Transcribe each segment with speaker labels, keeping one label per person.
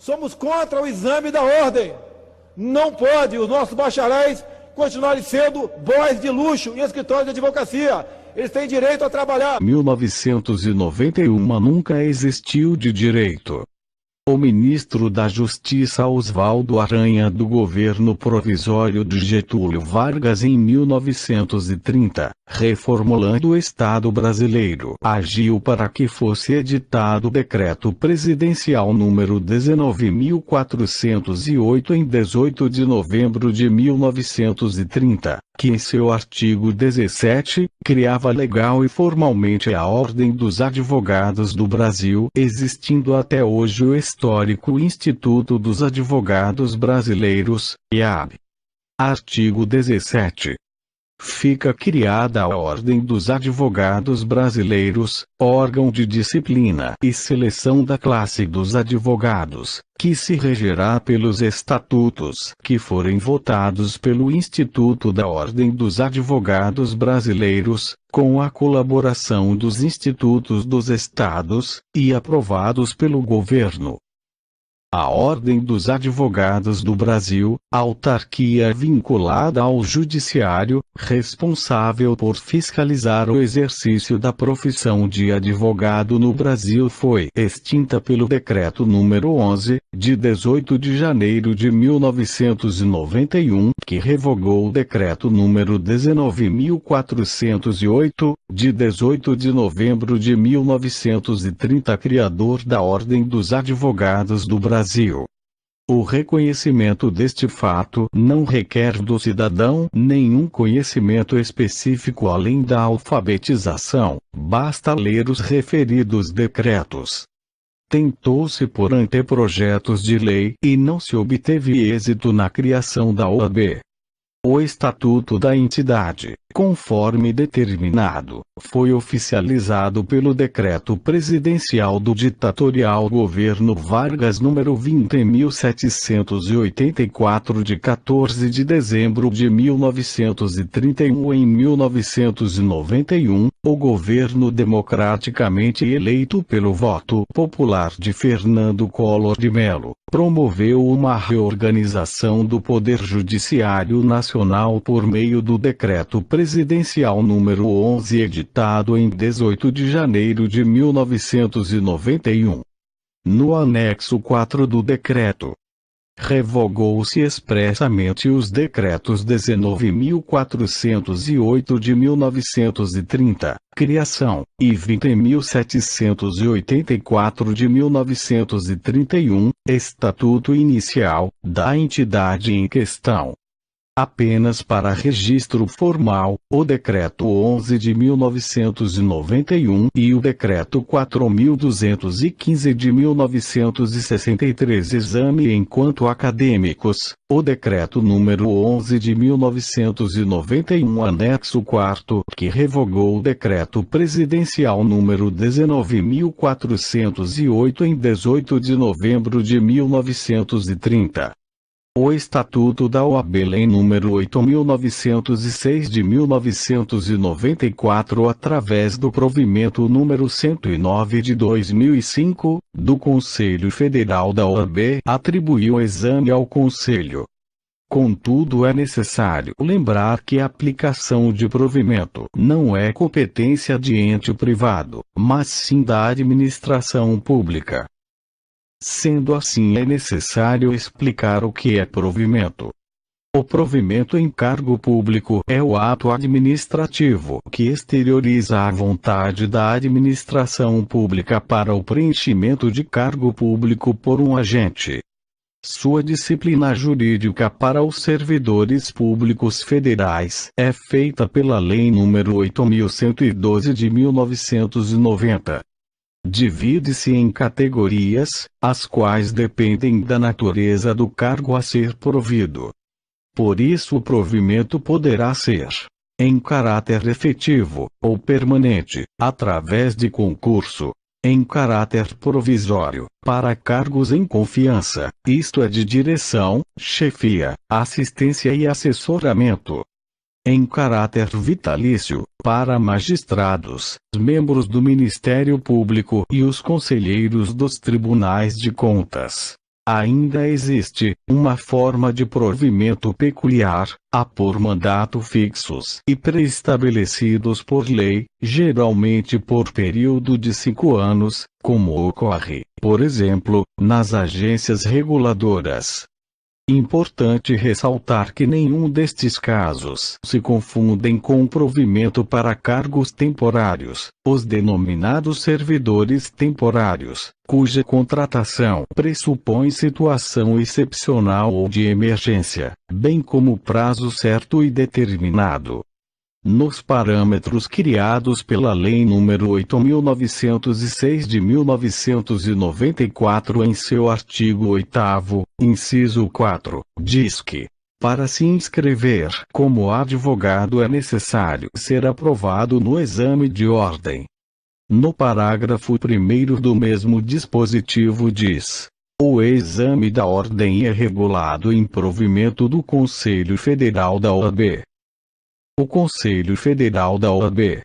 Speaker 1: Somos contra o exame da ordem. Não pode os nossos bacharéis continuarem sendo boys de luxo em escritórios de advocacia. Eles têm direito a trabalhar.
Speaker 2: 1991 nunca existiu de direito. O ministro da Justiça Oswaldo Aranha do governo provisório de Getúlio Vargas em 1930, reformulando o Estado brasileiro, agiu para que fosse editado o Decreto Presidencial número 19.408 em 18 de novembro de 1930, que em seu artigo 17, criava legal e formalmente a Ordem dos Advogados do Brasil, existindo até hoje o histórico Instituto dos Advogados Brasileiros, IAB. Artigo 17. Fica criada a Ordem dos Advogados Brasileiros, órgão de disciplina e seleção da classe dos advogados, que se regerá pelos estatutos que forem votados pelo Instituto da Ordem dos Advogados Brasileiros, com a colaboração dos institutos dos estados, e aprovados pelo governo. A Ordem dos Advogados do Brasil, autarquia vinculada ao Judiciário, responsável por fiscalizar o exercício da profissão de advogado no Brasil, foi extinta pelo Decreto número 11, de 18 de janeiro de 1991, que revogou o Decreto número 19.408, de 18 de novembro de 1930, criador da Ordem dos Advogados do Brasil. O reconhecimento deste fato não requer do cidadão nenhum conhecimento específico além da alfabetização, basta ler os referidos decretos. Tentou-se por anteprojetos de lei e não se obteve êxito na criação da OAB. O Estatuto da entidade, conforme determinado, foi oficializado pelo Decreto Presidencial do ditatorial Governo Vargas número 20.784 de 14 de dezembro de 1931. Em 1991, o governo democraticamente eleito pelo voto popular de Fernando Collor de Mello, promoveu uma reorganização do Poder Judiciário Nacional por meio do Decreto Presidencial número 11, editado em 18 de janeiro de 1991. No anexo 4 do decreto, revogou-se expressamente os decretos 19.408 de 1930, criação, e 20.784 de 1931, estatuto inicial, da entidade em questão. Apenas para registro formal, o Decreto 11 de 1991 e o Decreto 4.215 de 1963. Exame enquanto acadêmicos, o Decreto número 11 de 1991, anexo 4, que revogou o Decreto Presidencial número 19.408 em 18 de novembro de 1930. O Estatuto da OAB, Lei número 8.906 de 1994, através do provimento número 109 de 2005, do Conselho Federal da OAB, atribuiu o exame ao Conselho. Contudo, é necessário lembrar que a aplicação de provimento não é competência de ente privado, mas sim da administração pública. Sendo assim, é necessário explicar o que é provimento. O provimento em cargo público é o ato administrativo que exterioriza a vontade da administração pública para o preenchimento de cargo público por um agente. Sua disciplina jurídica para os servidores públicos federais é feita pela Lei nº 8.112 de 1990. Divide-se em categorias, as quais dependem da natureza do cargo a ser provido. Por isso, o provimento poderá ser, em caráter efetivo, ou permanente, através de concurso, em caráter provisório, para cargos em confiança, isto é, de direção, chefia, assistência e assessoramento. Em caráter vitalício, para magistrados, membros do Ministério Público e os conselheiros dos tribunais de contas. Ainda existe uma forma de provimento peculiar, a por mandato fixos e pré-estabelecidos por lei, geralmente por período de 5 anos, como ocorre, por exemplo, nas agências reguladoras. Importante ressaltar que nenhum destes casos se confundem com provimento para cargos temporários, os denominados servidores temporários, cuja contratação pressupõe situação excepcional ou de emergência, bem como prazo certo e determinado. Nos parâmetros criados pela Lei nº 8.906 de 1994 em seu artigo 8º, inciso 4, diz que, para se inscrever como advogado é necessário ser aprovado no exame de ordem. No parágrafo 1º do mesmo dispositivo diz: o exame da ordem é regulado em provimento do Conselho Federal da OAB. O Conselho Federal da OAB.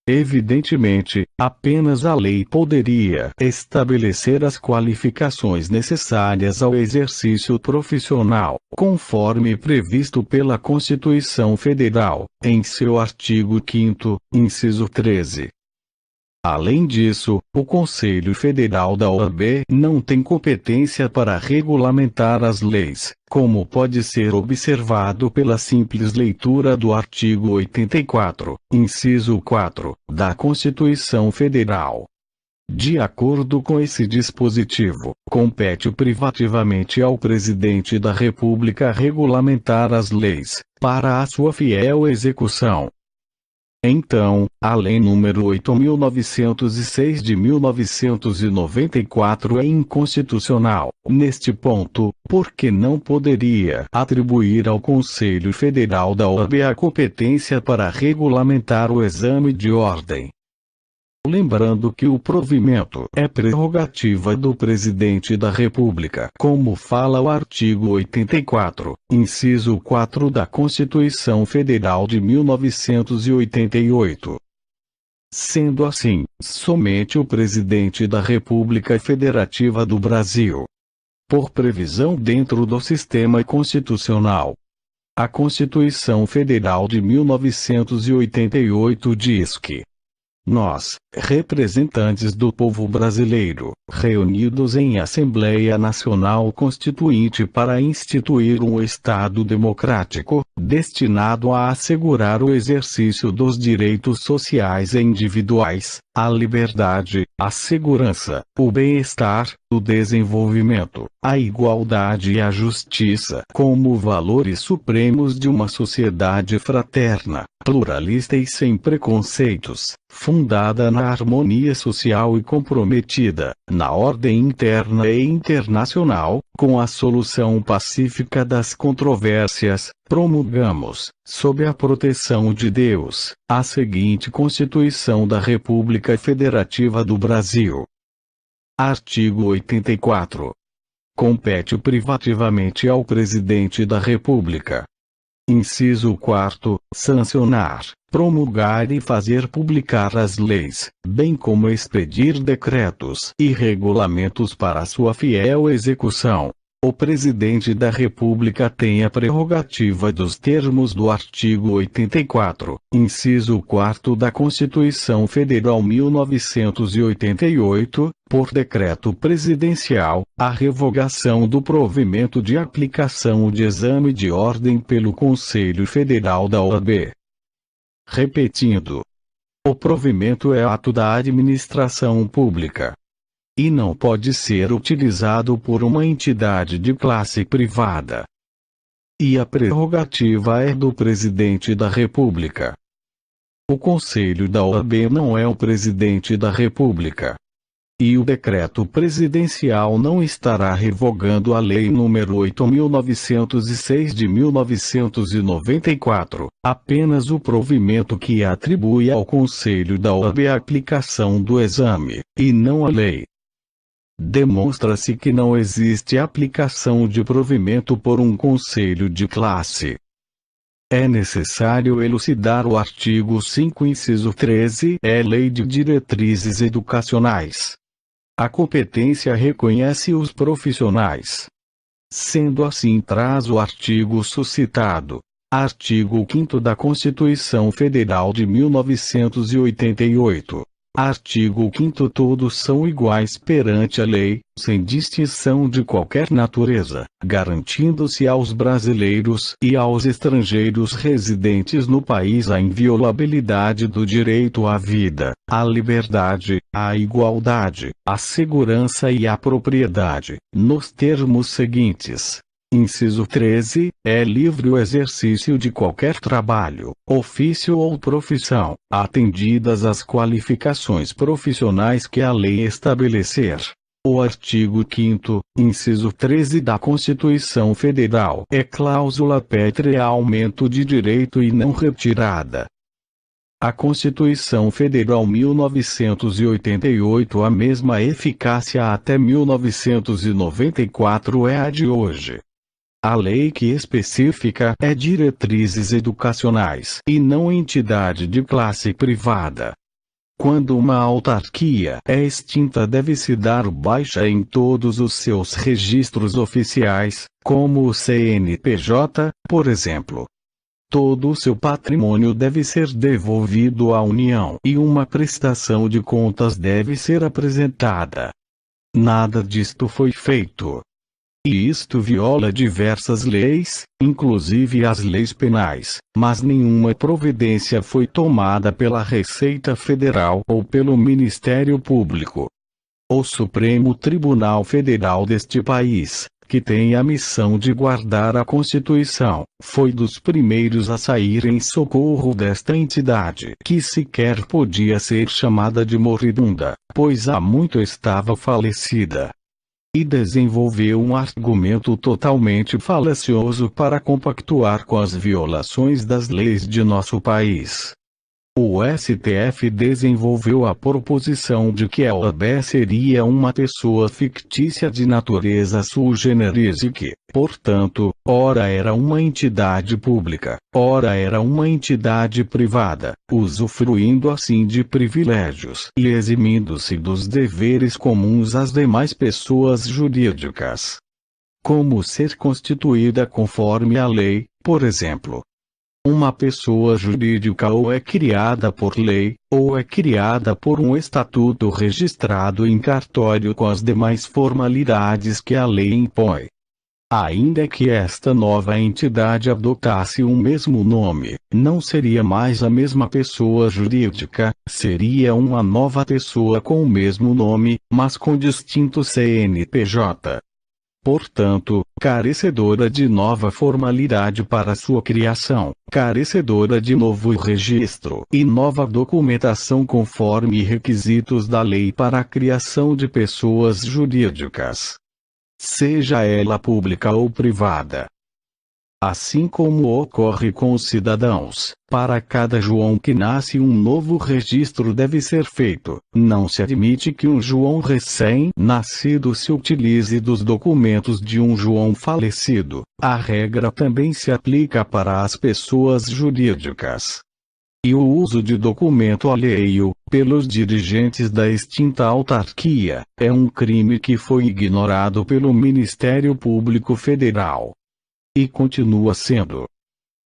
Speaker 2: Evidentemente, apenas a lei poderia estabelecer as qualificações necessárias ao exercício profissional, conforme previsto pela Constituição Federal, em seu artigo 5º, inciso 13. Além disso, o Conselho Federal da OAB não tem competência para regulamentar as leis, como pode ser observado pela simples leitura do artigo 84, inciso 4, da Constituição Federal. De acordo com esse dispositivo, compete privativamente ao Presidente da República regulamentar as leis, para a sua fiel execução. Então, a Lei nº 8.906 de 1994 é inconstitucional, neste ponto, porque não poderia atribuir ao Conselho Federal da OAB a competência para regulamentar o exame de ordem. Lembrando que o provimento é prerrogativa do Presidente da República, como fala o artigo 84, inciso 4 da Constituição Federal de 1988. Sendo assim, somente o Presidente da República Federativa do Brasil, por previsão dentro do sistema constitucional. A Constituição Federal de 1988 diz que nós, representantes do povo brasileiro, reunidos em Assembleia Nacional Constituinte para instituir um Estado democrático, destinado a assegurar o exercício dos direitos sociais e individuais, a liberdade, a segurança, o bem-estar, o desenvolvimento, a igualdade e a justiça como valores supremos de uma sociedade fraterna, pluralista e sem preconceitos, fundada na harmonia social e comprometida, na ordem interna e internacional, com a solução pacífica das controvérsias, promulgamos, sob a proteção de Deus, a seguinte Constituição da República Federativa do Brasil. Artigo 84. Compete privativamente ao Presidente da República. Inciso 4, sancionar, promulgar e fazer publicar as leis, bem como expedir decretos e regulamentos para sua fiel execução. O Presidente da República tem a prerrogativa dos termos do artigo 84, inciso 4 da Constituição Federal 1988, por decreto presidencial, a revogação do provimento de aplicação de exame de ordem pelo Conselho Federal da OAB. Repetindo, o provimento é ato da administração pública e não pode ser utilizado por uma entidade de classe privada. E a prerrogativa é do Presidente da República. O Conselho da OAB não é o Presidente da República. E o decreto presidencial não estará revogando a Lei nº 8.906 de 1994, apenas o provimento que atribui ao Conselho da OAB a aplicação do exame, e não a lei. Demonstra-se que não existe aplicação de provimento por um conselho de classe. É necessário elucidar o artigo 5, inciso 13, Lei de Diretrizes Educacionais. A competência reconhece os profissionais. Sendo assim, traz o artigo suscitado. Artigo 5º da Constituição Federal de 1988. Artigo 5º. Todos são iguais perante a lei, sem distinção de qualquer natureza, garantindo-se aos brasileiros e aos estrangeiros residentes no país a inviolabilidade do direito à vida, à liberdade, à igualdade, à segurança e à propriedade, nos termos seguintes. Inciso 13, é livre o exercício de qualquer trabalho, ofício ou profissão, atendidas as qualificações profissionais que a lei estabelecer. O artigo 5º, inciso 13 da Constituição Federal é cláusula pétrea, aumento de direito e não retirada. A Constituição Federal 1988, a mesma eficácia até 1994, é a de hoje. A lei que especifica é diretrizes educacionais e não entidade de classe privada. Quando uma autarquia é extinta, deve-se dar baixa em todos os seus registros oficiais, como o CNPJ, por exemplo. Todo o seu patrimônio deve ser devolvido à União e uma prestação de contas deve ser apresentada. Nada disto foi feito. E isto viola diversas leis, inclusive as leis penais, mas nenhuma providência foi tomada pela Receita Federal ou pelo Ministério Público. O Supremo Tribunal Federal deste país, que tem a missão de guardar a Constituição, foi dos primeiros a sair em socorro desta entidade, que sequer podia ser chamada de moribunda, pois há muito estava falecida. E desenvolveu um argumento totalmente falacioso para compactuar com as violações das leis de nosso país. O STF desenvolveu a proposição de que a OAB seria uma pessoa fictícia de natureza sui generis e que, portanto, ora era uma entidade pública, ora era uma entidade privada, usufruindo assim de privilégios e eximindo-se dos deveres comuns às demais pessoas jurídicas. Como ser constituída conforme a lei, por exemplo. Uma pessoa jurídica ou é criada por lei, ou é criada por um estatuto registrado em cartório com as demais formalidades que a lei impõe. Ainda que esta nova entidade adotasse o mesmo nome, não seria mais a mesma pessoa jurídica, seria uma nova pessoa com o mesmo nome, mas com distinto CNPJ. Portanto, carecedora de nova formalidade para sua criação, carecedora de novo registro e nova documentação conforme requisitos da lei para a criação de pessoas jurídicas, seja ela pública ou privada. Assim como ocorre com os cidadãos, para cada João que nasce um novo registro deve ser feito. Não se admite que um João recém-nascido se utilize dos documentos de um João falecido. A regra também se aplica para as pessoas jurídicas. E o uso de documento alheio, pelos dirigentes da extinta autarquia, é um crime que foi ignorado pelo Ministério Público Federal. E continua sendo.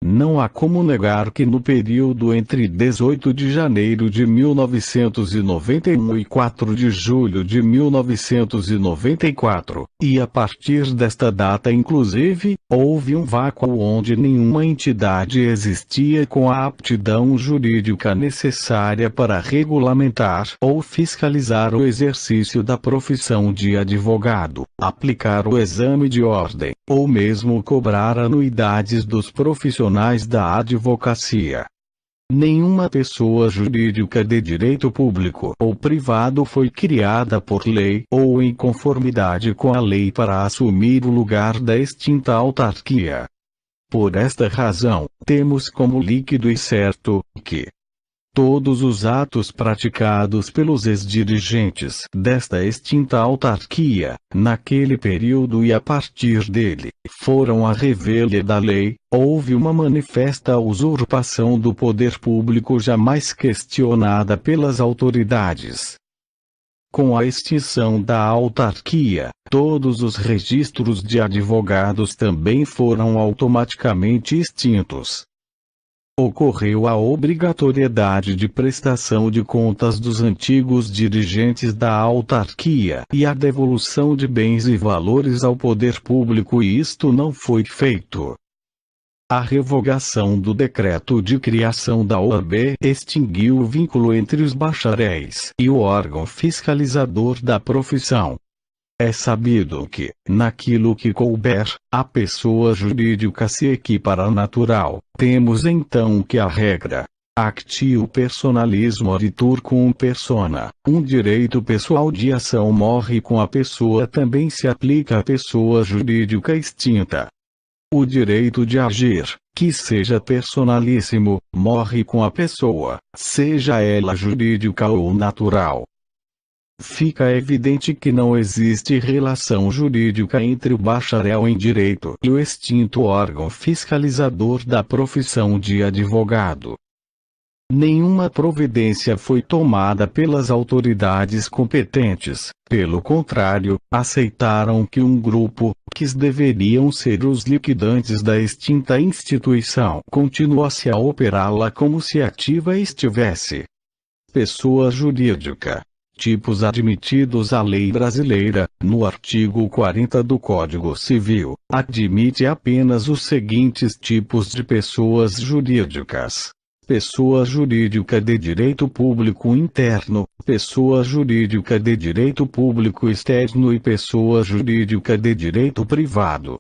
Speaker 2: Não há como negar que no período entre 18 de janeiro de 1991 e 4 de julho de 1994, e a partir desta data inclusive, houve um vácuo onde nenhuma entidade existia com a aptidão jurídica necessária para regulamentar ou fiscalizar o exercício da profissão de advogado, aplicar o exame de ordem, ou mesmo cobrar anuidades dos profissionais da advocacia. Nenhuma pessoa jurídica de direito público ou privado foi criada por lei ou em conformidade com a lei para assumir o lugar da extinta autarquia. Por esta razão, temos como líquido e certo que todos os atos praticados pelos ex-dirigentes desta extinta autarquia, naquele período e a partir dele, foram à revelia da lei. Houve uma manifesta usurpação do poder público jamais questionada pelas autoridades. Com a extinção da autarquia, todos os registros de advogados também foram automaticamente extintos. Ocorreu a obrigatoriedade de prestação de contas dos antigos dirigentes da autarquia e a devolução de bens e valores ao poder público, e isto não foi feito. A revogação do decreto de criação da OAB extinguiu o vínculo entre os bacharéis e o órgão fiscalizador da profissão. É sabido que, naquilo que couber, a pessoa jurídica se equipara à natural. Temos então que a regra actio personalismo oritur cum persona, um direito pessoal de ação morre com a pessoa, também se aplica à pessoa jurídica extinta. O direito de agir, que seja personalíssimo, morre com a pessoa, seja ela jurídica ou natural. Fica evidente que não existe relação jurídica entre o bacharel em direito e o extinto órgão fiscalizador da profissão de advogado. Nenhuma providência foi tomada pelas autoridades competentes, pelo contrário, aceitaram que um grupo, que deveriam ser os liquidantes da extinta instituição, continuasse a operá-la como se ativa estivesse. Pessoa jurídica. Tipos admitidos. A lei brasileira, no artigo 40 do Código Civil, admite apenas os seguintes tipos de pessoas jurídicas: pessoa jurídica de direito público interno, pessoa jurídica de direito público externo e pessoa jurídica de direito privado.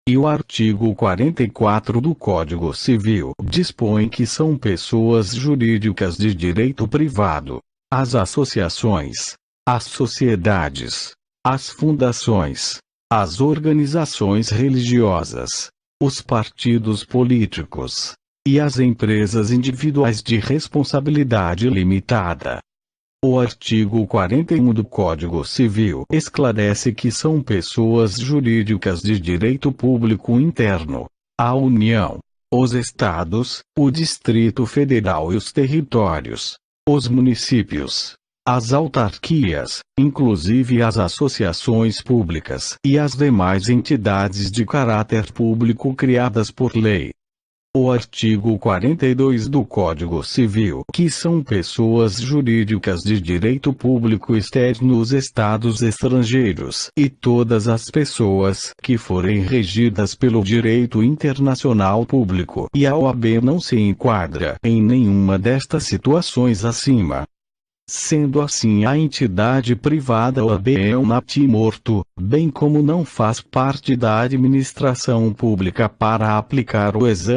Speaker 2: E o artigo 44 do Código Civil dispõe que são pessoas jurídicas de direito privado as associações, as sociedades, as fundações, as organizações religiosas, os partidos políticos e as empresas individuais de responsabilidade limitada. O artigo 41 do Código Civil esclarece que são pessoas jurídicas de direito público interno a União, os Estados, o Distrito Federal e os territórios, os municípios, as autarquias, inclusive as associações públicas e as demais entidades de caráter público criadas por lei. O artigo 42 do Código Civil, que são pessoas jurídicas de direito público externo os estados estrangeiros e todas as pessoas que forem regidas pelo direito internacional público, e a OAB não se enquadra em nenhuma destas situações acima. Sendo assim, a entidade privada OAB é um natimorto, bem como não faz parte da administração pública para aplicar o exame